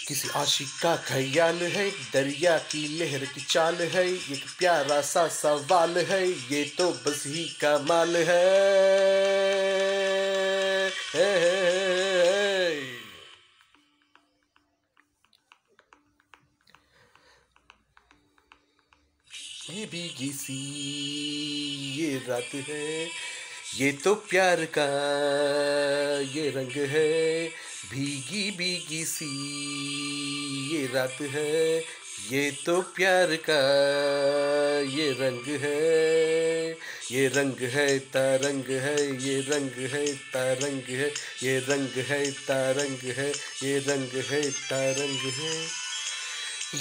किसी आशिक का ख्याल है, दरिया की लहर की चाल है, एक प्यारा सा सवाल है, ये तो बस ही कमाल है। ये भीगी सी ये रात है, ये तो प्यार का ये रंग है। भीगी भीगी सी ये रात है, ये तो प्यार का ये रंग है। ये रंग है तरंग है, ये रंग है तरंग है, ये रंग है तरंग है, ये रंग है तरंग है।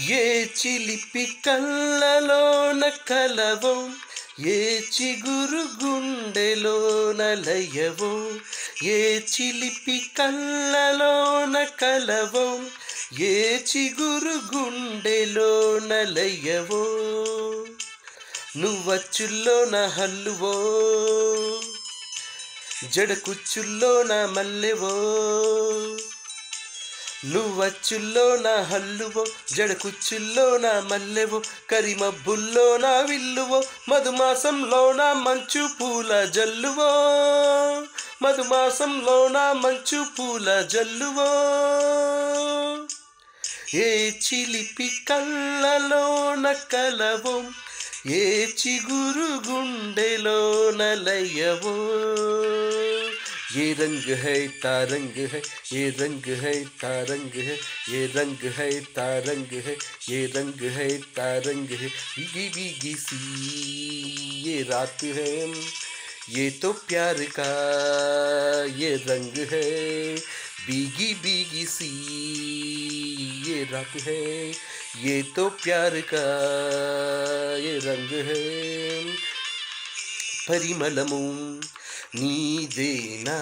ये చిలిపి కళ్ళలోన కలవో, ఏ చిగురు గుండెలోన లయవో, ఏ చిలిపి కళ్ళలోన కలవో, ఏ చిగురు గుండెలోన లయవో, నువ్వచ్చుల్లోన హల్లువో, జడకుచ్చుల్లోన మల్లెవో, నువ్వచ్చుల్లో నా హల్లువో, జడకుచ్చుల్లో నా మల్లెవో, కరిమబ్బుల్లో నా విల్లువో, మధుమాసంలో నా మంచు పూల జల్లువో, మధుమాసంలో నా మంచు పూల జల్లువో. ఏ చిలిపి కళ్ళలోన కలవో, ఏ చిగురు గుండెలోన లయవో. ये रंग है तारंग है, ये रंग है तारंग है, ये रंग है तारंग है, ये रंग है तारंग है। भीगी भीगी सी ये रात है, ये तो प्यार का ये रंग है। भीगी भीगी सी ये रात है, ये तो प्यार का ये रंग है। परिमलमु నీదేనా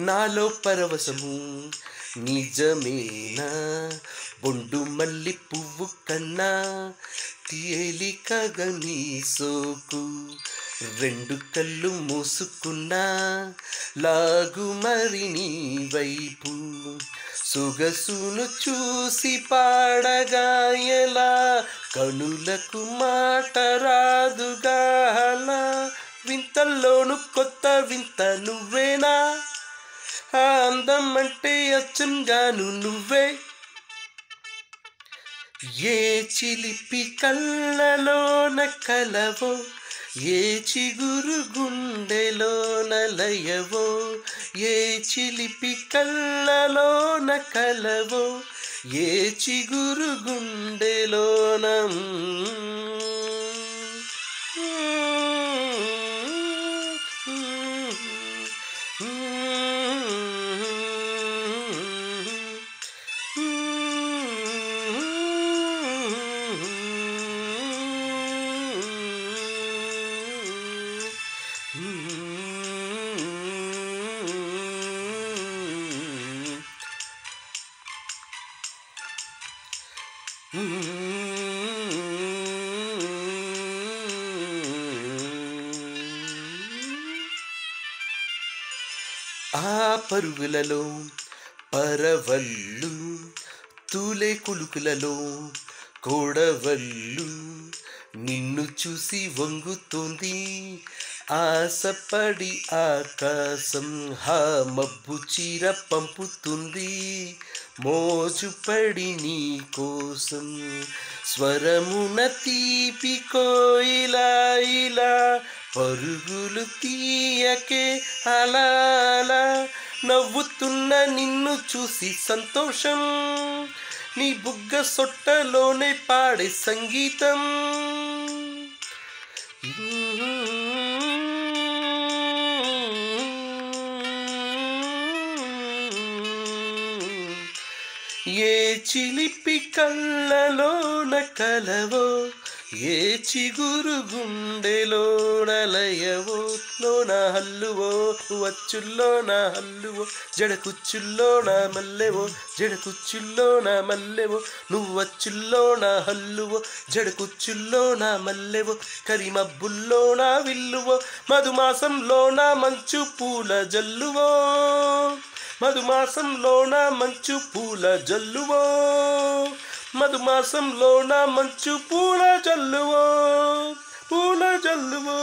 నాలో పరవశము, నిజమేనా బొండు మల్లి పువ్వు కన్నా తేలికగా నీ సోకు, రెండు కళ్ళు మూసుకున్నా లాగు మరి నీ వైపు, సొగసును చూసి పాడగా ఎలా కనులకు మాట రాదుగా అలా, వింతల్లోను కొత్త వింత నువ్వేనా, ఆ అందం అంటే అచ్చంగాను నువ్వే. ఏ చిలిపి కళ్ళలోన కలవో, ఏ చిగురు గుండెలోన లయవో, ఏ చిలిపి కళ్ళలోన కలవో, ఏ చిగురు గుండెలోన. ఆ పరుగులలో పరవళ్ళు, తూలే కులుకులలో కోడవళ్ళు, నిన్ను చూసి వంగుతోంది ఆశపడి ఆకాశం, హా మబ్బు చీర పంపుతుంది మోజుపడి నీ కోసం. స్వరమున తీపి కోయిలా ఇలా పరుగులు తీయకే అలా అలా, నవ్వుతున్న నిన్ను చూసి సంతోషం, నీ బుగ్గ సొట్టలోనే పాడే సంగీతం. ఏ చిలిపి కళ్ళలోన కలవో, ఏ చిగురు గుండెలోన లయవో, లోన హల్లువో, వచ్చుల్లోన హల్లువో, జడకుచ్చుల్లోన మల్లెవో, జడకుచ్చుల్లోన మల్లెవో, నువ్వచ్చుల్లోన హల్లువో, జడకుచ్చుల్లోన మల్లెవో, కరిమబ్బుల్లోన విల్లువో, మధుమాసంలోన మంచు పూల జల్లువో, మధుమాసంలోన మంచు పూల జల్లువో, మధుమాసంలోన మంచు పూల జల్లువో, పూల జల్లువో.